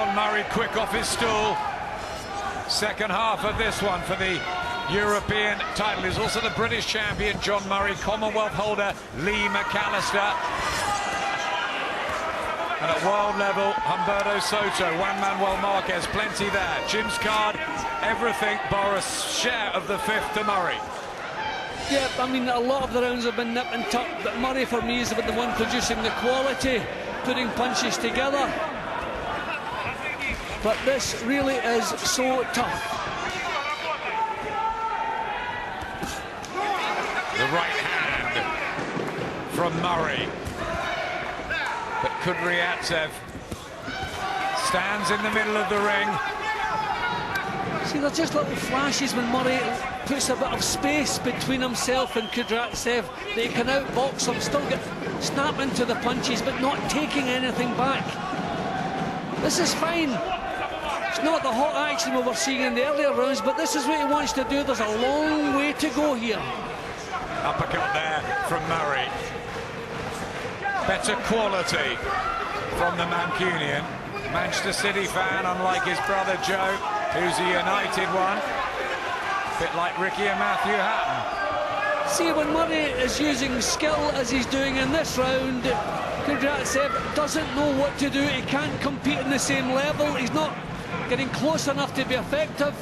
John Murray quick off his stool. Second half of this one for the European title. He's also the British champion, John Murray, Commonwealth holder, Lee McAllister. And at world level, Humberto Soto, Juan Manuel Marquez, plenty there. Jim's card, everything bar a share of the fifth to Murray. Yeah, I mean, a lot of the rounds have been nip and tuck, but Murray for me is the one producing the quality, putting punches together. But this really is so tough. The right hand from Murray. But Kudryavtsev stands in the middle of the ring. See, they're just little flashes when Murray puts a bit of space between himself and Kudryavtsev that he can outbox him, still get snap into the punches, but not taking anything back. This is fine. It's not the hot action we were seeing in the earlier rounds, but this is what he wants to do. There's a long way to go here. Uppercut there from Murray. Better quality from the Mancunian. Manchester City fan, unlike his brother Joe, who's a United one. Bit like Ricky and Matthew Hatton. See, when Murray is using skill as he's doing in this round, Kudryavtsev doesn't know what to do. He can't compete in the same level. He's not getting close enough to be effective.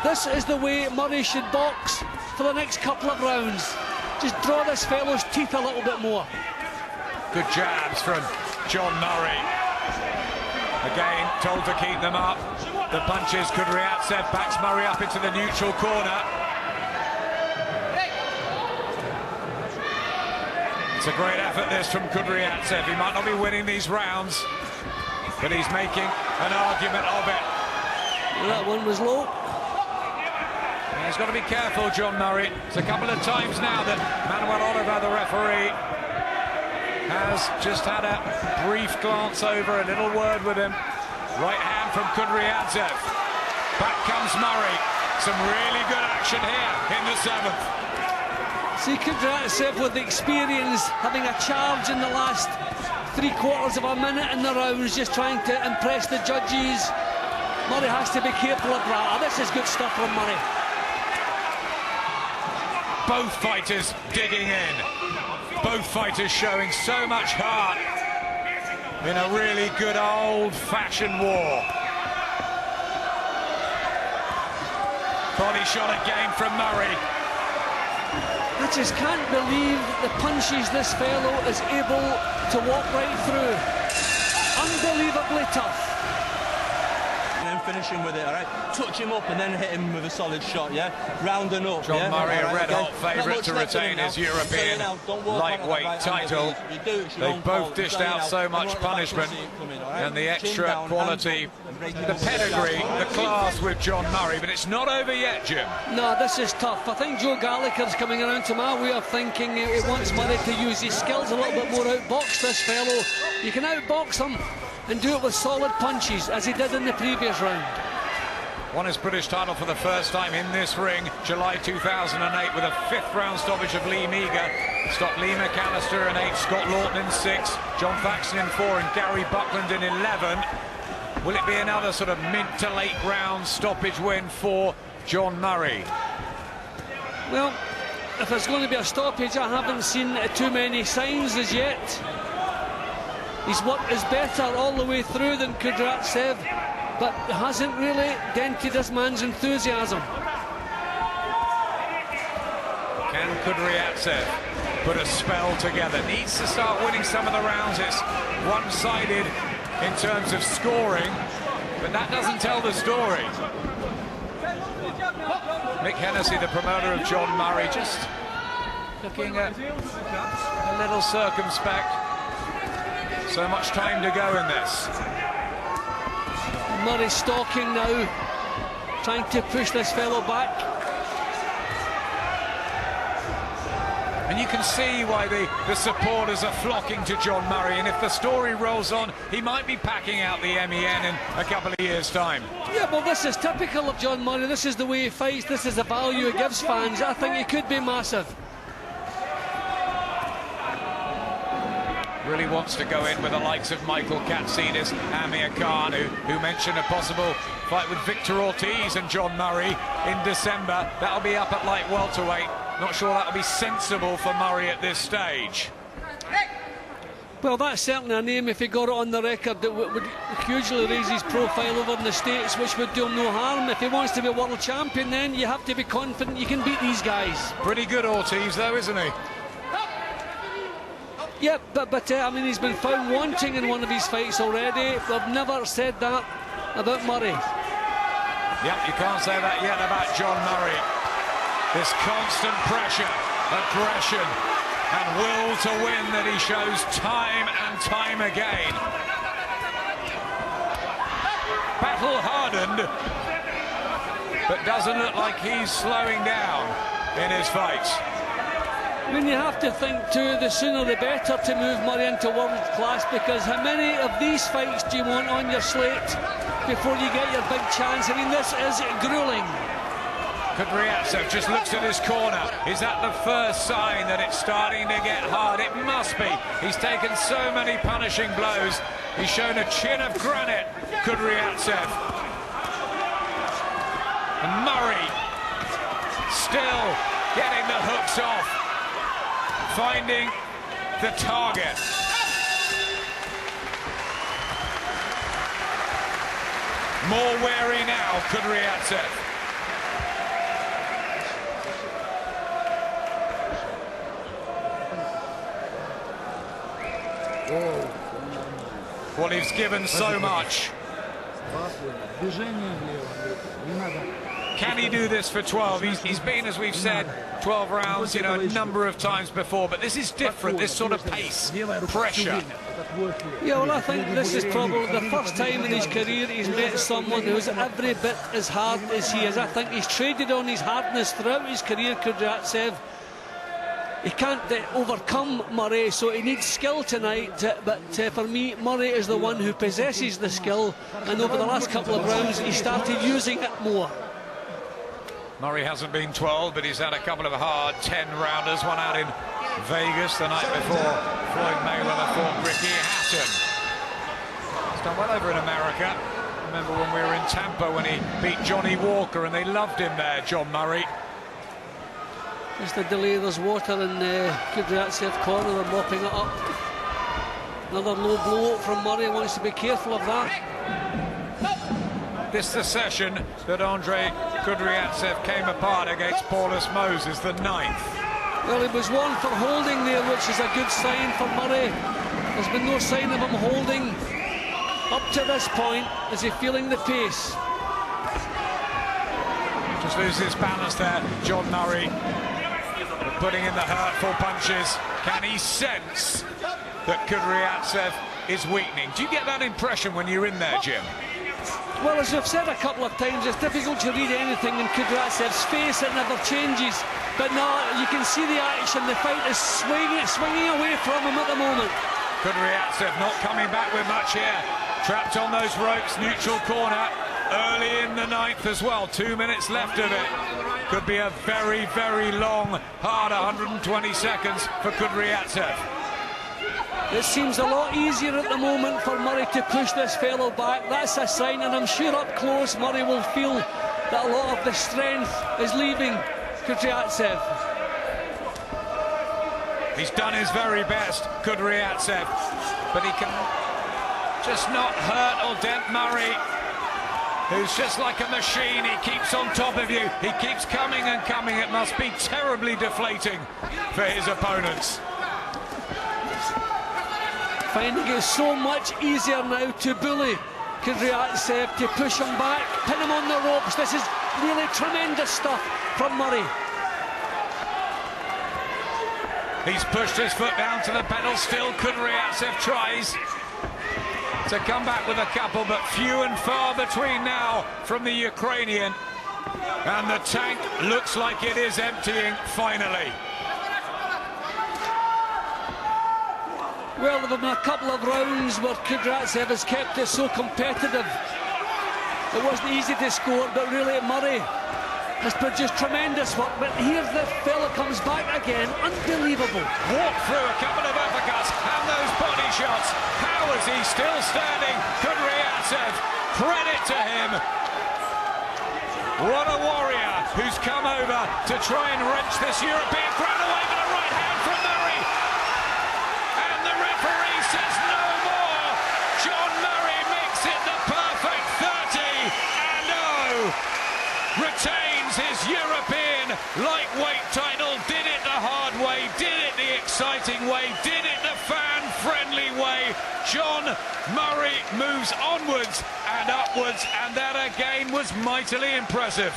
This is the way Murray should box for the next couple of rounds. Just draw this fellow's teeth a little bit more. Good jabs from John Murray. Again, told to keep them up. The punches, Kudryavtsev backs Murray up into the neutral corner. It's a great effort, this, from Kudryavtsev. He might not be winning these rounds, but he's making an argument of it. That one was low. And he's got to be careful, John Murray. It's a couple of times now that Manuel Oliver, the referee, has just had a brief glance over, a little word with him. Right hand from Kudryavtsev. Back comes Murray. Some really good action here in the seventh. See, Kudryavtsev with the experience, having a charge in the last 3/4 of a minute in the rounds, just trying to impress the judges. Murray has to be careful of that. This is good stuff from Murray. Both fighters digging in. Both fighters showing so much heart in a really good old-fashioned war. Body shot again from Murray. I just can't believe the punches this fellow is able to walk right through. Unbelievably tough. And then finish him with it, all right? Touch him up and then hit him with a solid shot, yeah? Rounding up, John yeah? Murray, Right, a red-hot favourite to retain his European lightweight title. They both dished out so much punishment, and the extra quality, the pedigree, the class with John Murray, but it's not over yet, Jim. No, this is tough. I think Joe Gallagher's coming around to my way of thinking. He wants Murray to use his skills a little bit more, outbox this fellow. You can outbox him and do it with solid punches, as he did in the previous round. Won his British title for the first time in this ring, July 2008, with a fifth round stoppage of Lee Meager. Stopped Lee McAllister in 8, Scott Lawton in 6, John Thaxton in 4, and Gary Buckland in 11. Will it be another sort of mid to late round stoppage win for John Murray? Well, if there's going to be a stoppage, I haven't seen too many signs as yet. He's worked his better all the way through than Kudryavtsev, but it hasn't really dented this man's enthusiasm. Can Kudryavtsev put a spell together? Needs to start winning some of the rounds. It's one-sided in terms of scoring, but that doesn't tell the story. Mick Hennessy, the promoter of John Murray, just looking a little circumspect. So much time to go in this. Murray stalking now, trying to push this fellow back. And you can see why the supporters are flocking to John Murray, and if the story rolls on, he might be packing out the MEN in a couple of years' time. Yeah, well, this is typical of John Murray. This is the way he fights. This is the value he gives fans. I think he could be massive. really wants to go in with the likes of Michael Katsidis, Amir Khan, who mentioned a possible fight with Victor Ortiz and John Murray in December. That'll be up at light welterweight. Not sure that'll be sensible for Murray at this stage. Well, that's certainly a name, if he got it on the record, that would hugely raise his profile over in the States, which would do him no harm. If he wants to be world champion, then you have to be confident you can beat these guys. Pretty good Ortiz, though, isn't he? Yeah, but I mean, he's been found wanting in one of his fights already. I've never said that about Murray. Yep, you can't say that yet about John Murray. This constant pressure, aggression, and will to win that he shows time and time again. Battle-hardened, but doesn't look like he's slowing down in his fights. I mean, you have to think too, the sooner the better to move Murray into world class, because how many of these fights do you want on your slate before you get your big chance? I mean, this is grueling. Kudryavtsev just looks at his corner. Is that the first sign that it's starting to get hard? It must be. He's taken so many punishing blows. He's shown a chin of granite, Kudryavtsev. And Murray still getting the hooks off, finding the target. More wary now, Kudryavtsev. Well, he's given so much. Can he do this for 12? He's been, as we've said, 12 rounds, you know, a number of times before, but this is different, this sort of pace, pressure. Yeah, well, I think this is probably the first time in his career he's met someone who's every bit as hard as he is. I think he's traded on his hardness throughout his career, Kudryavtsev. He can't overcome Murray, so he needs skill tonight, but for me, Murray is the one who possesses the skill, and over the last couple of rounds he started using it more. Murray hasn't been 12, but he's had a couple of hard 10-rounders, one out in Vegas the night before Floyd Mayweather fought Ricky Hatton. He's done well over in America. Remember when we were in Tampa when he beat Johnny Walker, and they loved him there, John Murray. Just a delay, there's water in Kudryavtsev corner, they're mopping it up. Another low blow from Murray, wants to be careful of that. This is the session that Andriy Kudryavtsev came apart against Paulus Moses, the 9th. Well, he was one for holding there, which is a good sign for Murray. There's been no sign of him holding up to this point. Is he feeling the pace? Just loses balance there, John Murray. Putting in the hurtful punches. Can he sense that Kudryavtsev is weakening? Do you get that impression when you're in there, Jim? Well, as I've said a couple of times, it's difficult to read anything in Kudryavtsev's face. It never changes. But no, you can see the action. The fight is swinging away from him at the moment. Kudryavtsev not coming back with much here. Trapped on those ropes, neutral corner. Early in the 9th as well. 2 minutes left of it. Could be a very, very long, hard 120 seconds for Kudryavtsev. It seems a lot easier at the moment for Murray to push this fellow back. That's a sign, and I'm sure up close Murray will feel that a lot of the strength is leaving Kudryavtsev. He's done his very best, Kudryavtsev, but he can just not hurt or dent Murray, who's just like a machine. He keeps on top of you. He keeps coming and coming. It must be terribly deflating for his opponents. Finding it so much easier now to bully Kudryavtsev, to push him back, pin him on the ropes. This is really tremendous stuff from Murray. He's pushed his foot down to the pedal. Still Kudryavtsev tries to come back with a couple, but few and far between now from the Ukrainian. And the tank looks like it is emptying finally. Well, there have been a couple of rounds where Kudryavtsev has kept it so competitive. It wasn't easy to score, but really Murray has produced tremendous work, but here the fella comes back again, unbelievable. Walked through a couple of uppercuts and those body shots. How is he still standing? Kudryavtsev, credit to him. What a warrior who's come over to try and wrench this European crown away with a right hand from Murray. And the referee says no more. John Murray makes it the perfect 30. And retains his European lightweight title. Did it the hard way, did it the exciting way, did it the fan-friendly way. John Murray moves onwards and upwards, and that again was mightily impressive.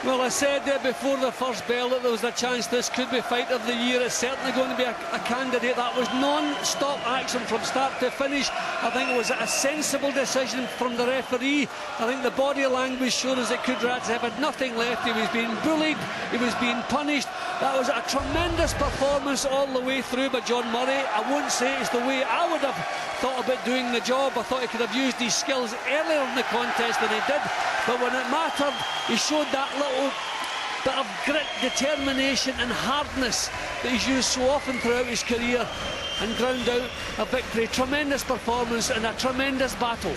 Well, I said there before the first bell that there was a chance this could be Fight of the Year. It's certainly going to be a candidate. That was non-stop action from start to finish. I think it was a sensible decision from the referee. I think the body language showed us that Kudryavtsev had nothing left. He was being bullied, he was being punished. That was a tremendous performance all the way through by John Murray. I won't say it's the way I would have thought about doing the job. I thought he could have used his skills earlier in the contest than he did. But when it mattered, he showed that little bit of grit, determination and hardness that he's used so often throughout his career and ground out a victory. Tremendous performance and a tremendous battle.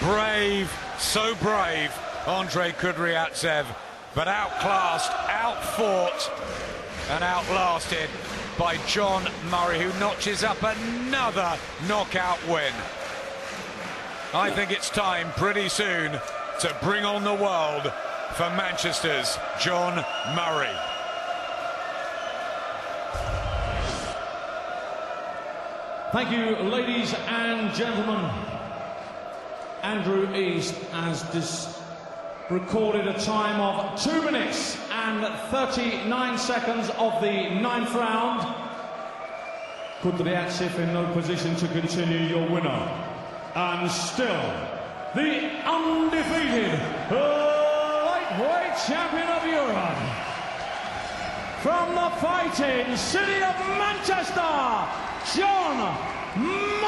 Brave, so brave, Andriy Kudryavtsev, but outclassed, outfought and outlasted by John Murray, who notches up another knockout win. I think it's time pretty soon to bring on the world for Manchester's John Murray. Thank you, ladies and gentlemen. Andrew East has recorded a time of 2 minutes and 39 seconds of the 9th round. Kudryavtsev in no position to continue, your winner. And still, the undefeated lightweight champion of Europe. From the fighting city of Manchester, John Murray.